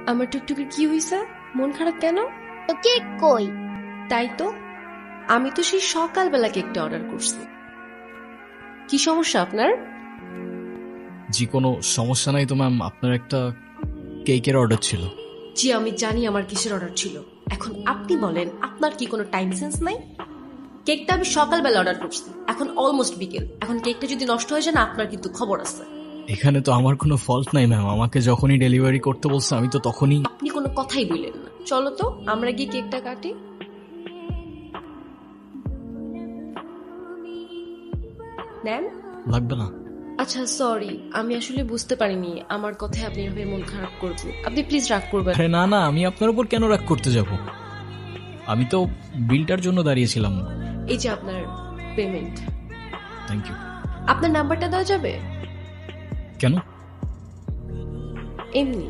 আমার টুকটুকির কি হইছে? মন খারাপ কেন? তো কেক কই? তাই তো, আমি তো সেই সকালবেলা কেকটা অর্ডার করছি। কি সমস্যা আপনার? জি কোনো সমস্যা নাই তো ম্যাম, আপনার একটা কেকের অর্ডার ছিল। জি আমি জানি আমার কিসের অর্ডার ছিল। এখন আপনি বলেন, আপনার কি কোনো টাইম সেন্স নাই? কেকটা আমি সকালবেলা অর্ডার করছি, এখন অলমোস্ট বিকেল। এখন কেকটা যদি নষ্ট হয়ে যায় না, আপনার কিন্তু খবর আছে। এখানে তো আমার কোনো ফল্ট নাই ম্যাম, আমাকে যখনই ডেলিভারি করতে বলছে আমি তো তখনই। আপনি কোনো কথাই বললেন না। চলো তো আমরা গিয়ে কেকটা কাটি। নেন। লাগবে না। আচ্ছা সরি, আমি আসলে বুঝতে পারিনি আমার কথায় আপনি এভাবে মন খারাপ করবেন। আপনি প্লিজ রাগ করবেন। আরে না না, আমি আপনার উপর কেন রাগ করতে যাব? আমি তো বিলটার জন্য দাঁড়িয়েছিলাম। এই যে আপনার পেমেন্ট। Thank you. আপনার নাম্বারটা দেওয়া যাবে? কেন? এমনি।